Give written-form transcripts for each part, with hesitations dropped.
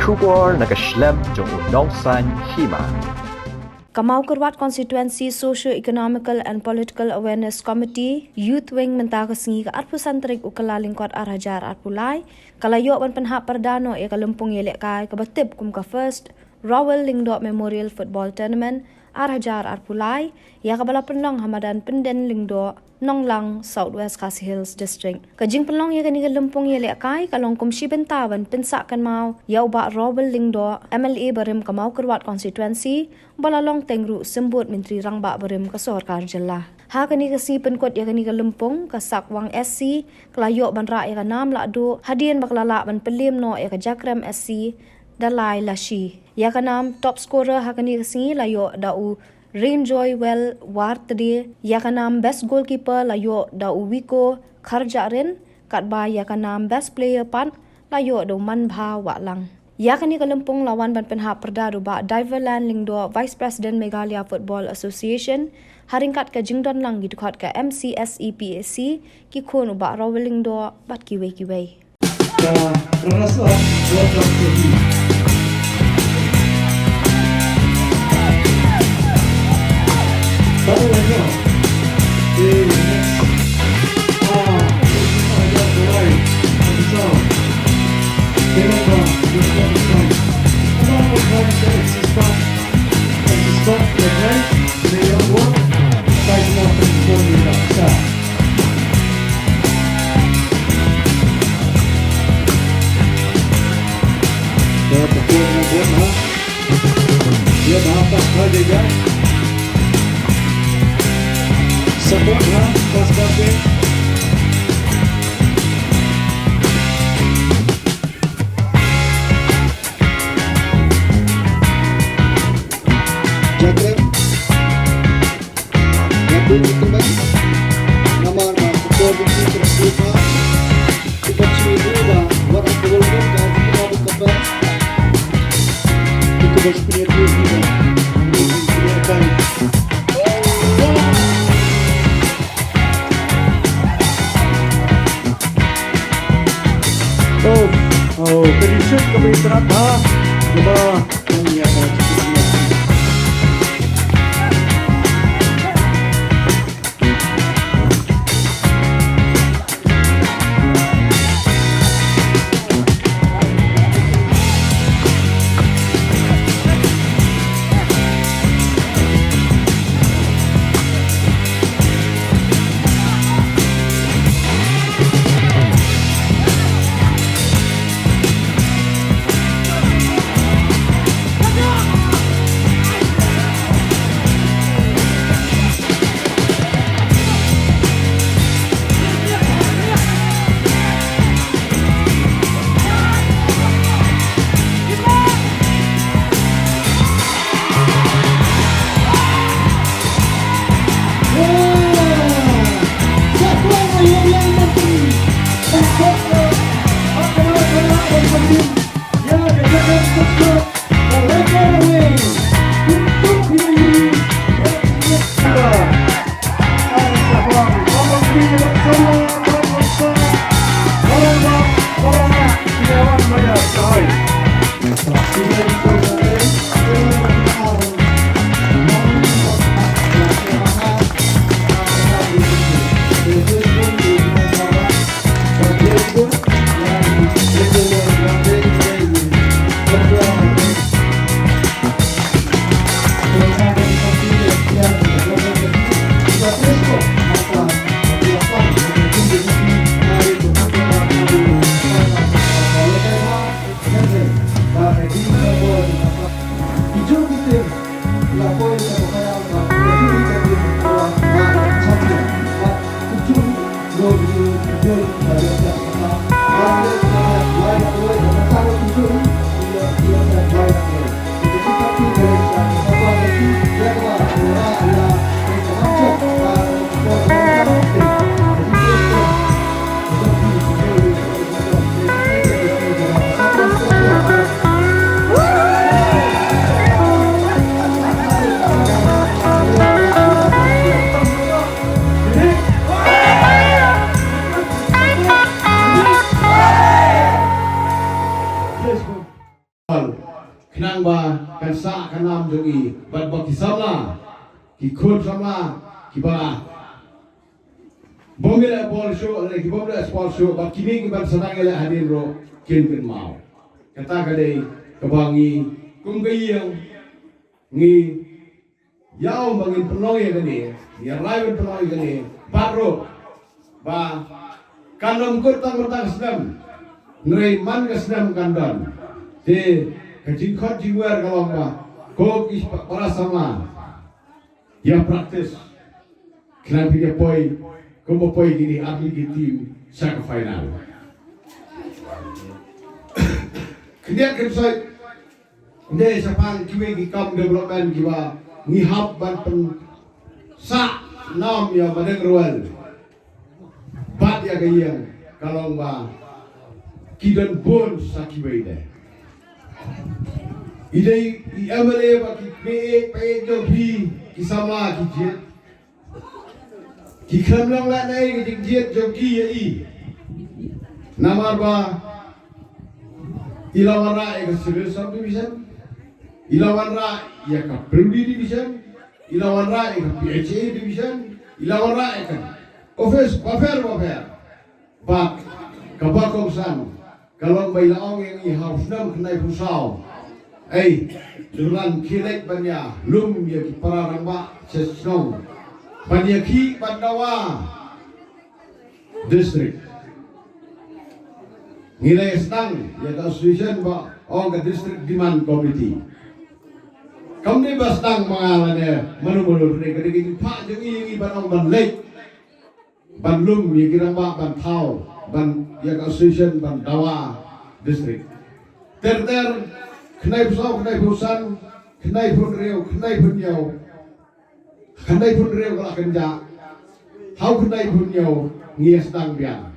Shubor nakaslem jong unongsan Hima. Kamau Kurwat Constituency Socio-Economical and Political Awareness Committee Youth Wing mentakesengi ke arpusan terik ukala lingkot arhajar arpulai kalayok ban penhap perdano e kalumpung yelek kai kebatip kum ka first Rowell Lyngdoh Memorial Football Tournament arhajar arpulai ya kabala penlong hamadan penden Lyngdoh Nonglang Southwest Khasi Hills District. Kajing penlong ya kani kalumpung yelek kai kalong kumsi bentawan pensakan mau ya ubak Rowell Lyngdoh MLA berim Kamau Kurwat Constituency balalong tengru sembut Menteri Rangbak berim kasor karjelah. Ha kani kasi penkot ya kani kalumpung ka Sakwang SC kelayok ban ra ya kanam Lahduh hadian baklala ban pelim no ya ka Jakrem SC dalai lashi. Ya kanam top scorer ha kani kasi layok dau Rowell Wartde ya kanam best goalkeeper layok dau Wiko Kharjarin katba ya kanam best player pan layok dau Manbha Waklang. Ya kani kalumpung lawan ban penhap perdadu ba Diverland Lyngdoh Vice President Meghalaya Football Association haringkat ke jingdon lang gidukhat ke MCSEPAC ki khon ubak Rowell Lyngdoh bat kiwei. Rasa dia dapat saja sebut pas kafe Jakrem Yaitu kembali nama ketua bukti terbuka kita cium warna berwarna dan kita buka itu bersedia juga disediakan. Kedisut kami terata coba kami akan kenang ba kan sa kanam jogi bat baki samla ki khun samla ki ba bomila bol show le ki bomila sport show bat kini ki bat sadang le hadin ro kin mau kata kadai kebangi kung gayang ngi yau bangin penolong gani ya lain penolong gani patro ba kanam kurtang sedam nrei man ka sedam kandan te kacing khot jiwer kalong ba ko is para sama ya praktis kenapa dia poi como poi gini atlet di tim sak final kemudian kan ini siapa kiwe ki kam development kiwa ngihap ban pen sa nam ya badeng Rowell bat ya gayang kalau ba kidan bon sa kiwe ide ide i MLA ba ki pe jo bi ki sama ki jet ki kham lang la nai ki jet jo ki ya i namar ba ilawara e civil subdivision ilawan ra ya ka Prudi division ilawan ra ya ka PHA division ilawan ra ya ka office wafer ba kabakong san kalau bailaong yang i house nam knai pusau duran kilek banya lum ya ki pararang ba sesnong banya ki bandawa district nilai sedang ya ka association ba o ka district demand committee kami bastang mengalami menu-menu ni ketika pak jengi banong ban lek ban lum ya kira mak ban thau ban ya association ban dawa district ter kenai pusau kenai pusan kenai pun reu kenai pun yau kenai pun reu kalau kerja hau kenai pun yau ngias tang biang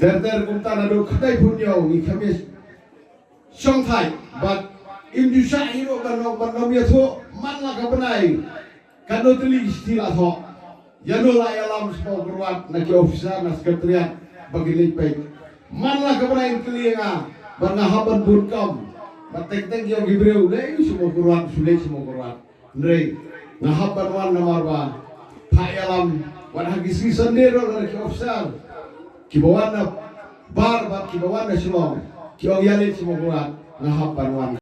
ter kumta nado kenai pun yau ni kami song thai but Indonesia hero banom ya tho man la ka banai kano teli istilah tho yano la alam semua keruat na ki officer na sekretariat bagi lepek man la ka banai teli nga bana haban burkam batek yo gibreu le semua keruat sulit semua keruat ndrei na haban wan na marba pa alam wan hagi si sendero na ki officer ki bawan na bar ki bawan na semua ki og yale semua keruat na haban wan